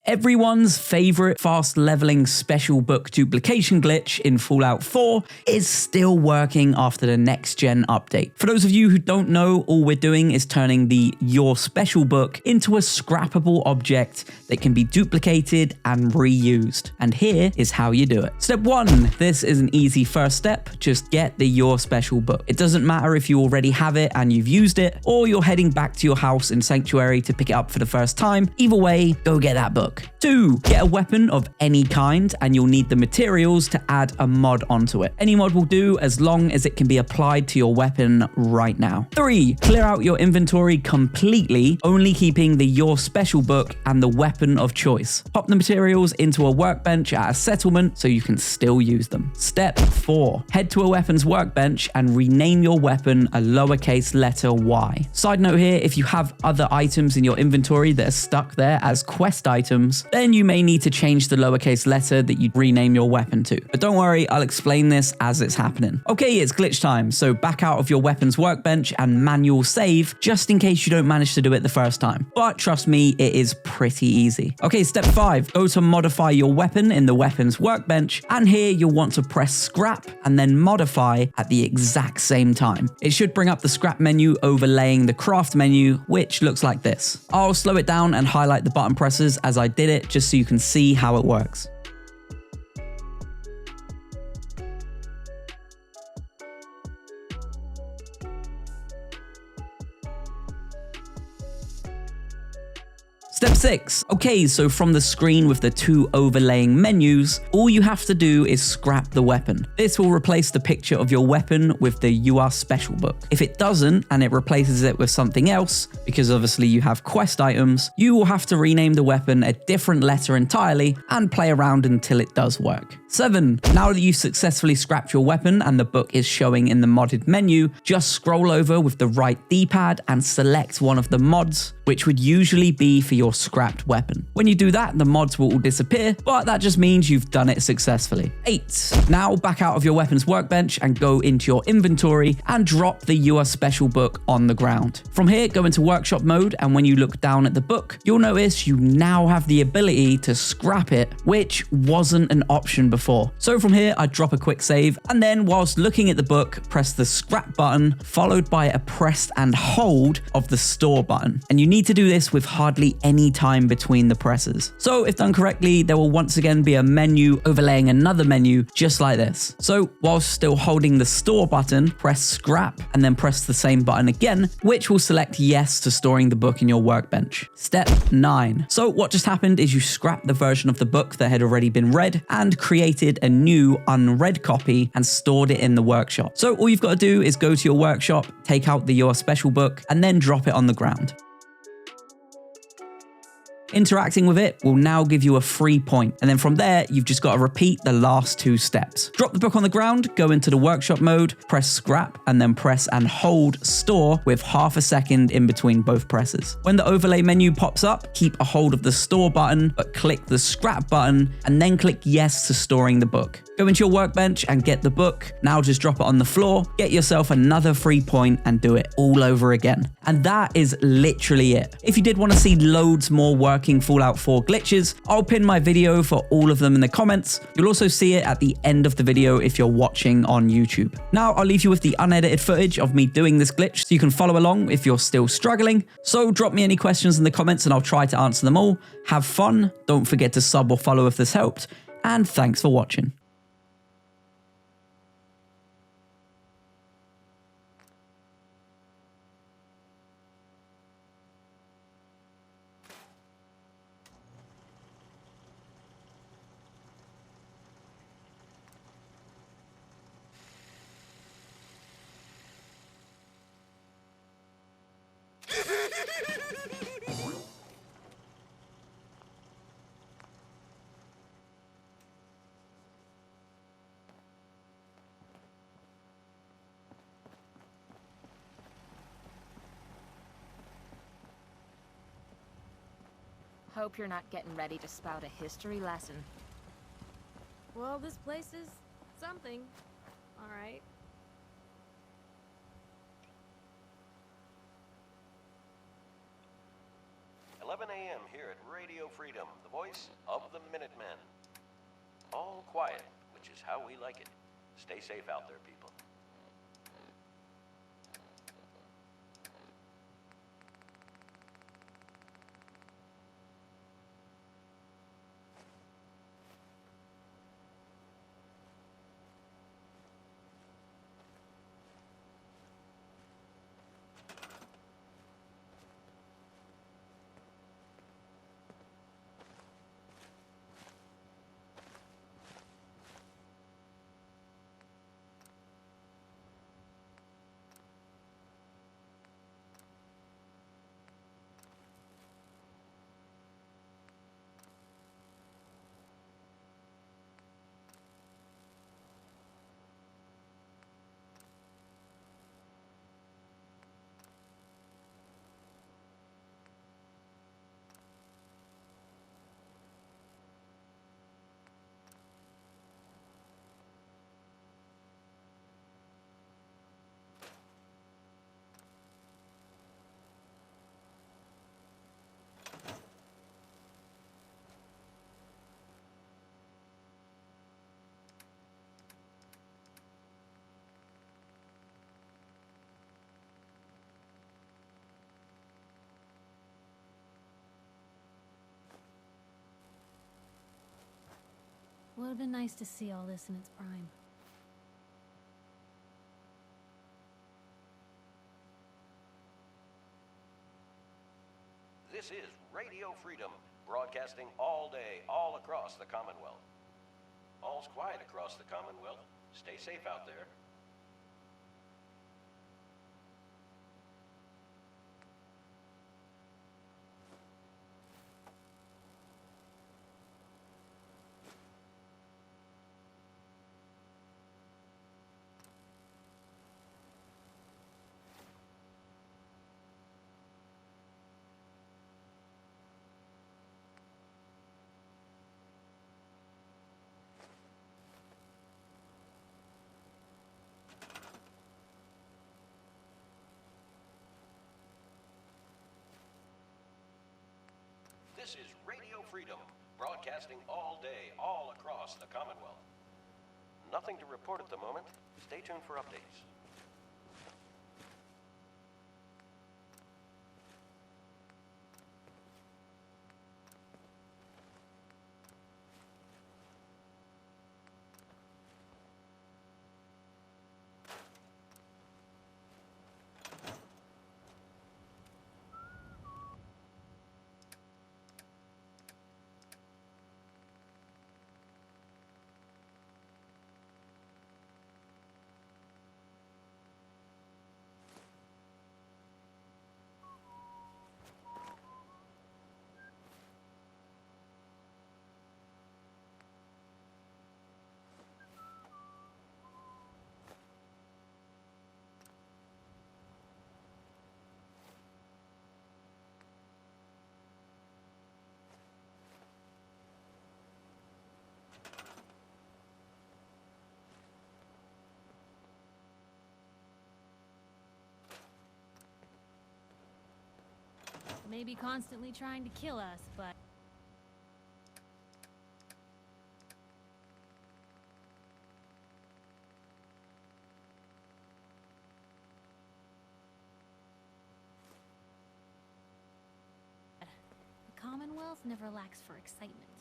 Everyone's favorite fast leveling special book duplication glitch in Fallout 4 is still working after the next gen update. For those of you who don't know, all we're doing is turning the Your Special Book into a scrappable object that can be duplicated and reused. And here is how you do it. Step 1. This is an easy first step. Just get the Your Special Book. It doesn't matter if you already have it and you've used it, or you're heading back to your house in Sanctuary to pick it up for the first time. Either way, go get that book. 2. Get a weapon of any kind and you'll need the materials to add a mod onto it. Any mod will do as long as it can be applied to your weapon right now. 3. Clear out your inventory completely, only keeping the Your Special Book and the weapon of choice. Pop the materials into a workbench at a settlement so you can still use them. Step 4. Head to a weapons workbench and rename your weapon a lowercase letter Y. Side note here, if you have other items in your inventory that are stuck there as quest items, then you may need to change the lowercase letter that you rename your weapon to. But don't worry, I'll explain this as it's happening. Okay, it's glitch time, so back out of your weapons workbench and manual save, just in case you don't manage to do it the first time. But trust me, it is pretty easy. Okay, step 5, go to modify your weapon in the weapons workbench, and here you'll want to press scrap and then modify at the exact same time. It should bring up the scrap menu overlaying the craft menu, which looks like this. I'll slow it down and highlight the button presses as I did it, just so you can see how it works. Step 6. Okay, so from the screen with the 2 overlaying menus, all you have to do is scrap the weapon. This will replace the picture of your weapon with the Your Special Book. If it doesn't, and it replaces it with something else, because obviously you have quest items, you will have to rename the weapon a different letter entirely and play around until it does work. 7. Now that you've successfully scrapped your weapon and the book is showing in the modded menu, just scroll over with the right D-pad and select one of the mods, which would usually be for your scrapped weapon. When you do that, the mods will all disappear, but that just means you've done it successfully. 8. Now back out of your weapons workbench and go into your inventory and drop the Your Special Book on the ground. From here, go into workshop mode, and when you look down at the book, you'll notice you now have the ability to scrap it, which wasn't an option before. So from here, I drop a quick save, and then whilst looking at the book, press the scrap button, followed by a press and hold of the store button. And you need to do this with hardly any time between the presses. So if done correctly, there will once again be a menu overlaying another menu just like this. So whilst still holding the store button, press scrap and then press the same button again, which will select yes to storing the book in your workbench. Step 9. So what just happened is you scrapped the version of the book that had already been read and created a new unread copy and stored it in the workshop. So all you've got to do is go to your workshop, take out the Your Special Book, and then drop it on the ground. Interacting with it will now give you a free point, and then from there you've just got to repeat the last 2 steps. Drop the book on the ground, go into the workshop mode, press scrap, and then press and hold store with half a second in between both presses. When the overlay menu pops up, keep a hold of the store button, but click the scrap button and then click yes to storing the book. Go into your workbench and get the book. Now just drop it on the floor, get yourself another free point, and do it all over again. And that is literally it. If you did want to see loads more working Fallout 4 glitches, I'll pin my video for all of them in the comments. You'll also see it at the end of the video if you're watching on YouTube. Now I'll leave you with the unedited footage of me doing this glitch so you can follow along if you're still struggling. So drop me any questions in the comments and I'll try to answer them all. Have fun, don't forget to sub or follow if this helped, and thanks for watching. Hope you're not getting ready to spout a history lesson. Well, this place is something. All right. 11 a.m. here at Radio Freedom, the voice of the Minutemen. All quiet, which is how we like it. Stay safe out there, people. Would have been nice to see all this in its prime. This is Radio Freedom, broadcasting all day, all across the Commonwealth. All's quiet across the Commonwealth. Stay safe out there. This is Radio Freedom, broadcasting all day, all across the Commonwealth. Nothing to report at the moment. Stay tuned for updates. Maybe constantly trying to kill us, but... The Commonwealth never lacks for excitement.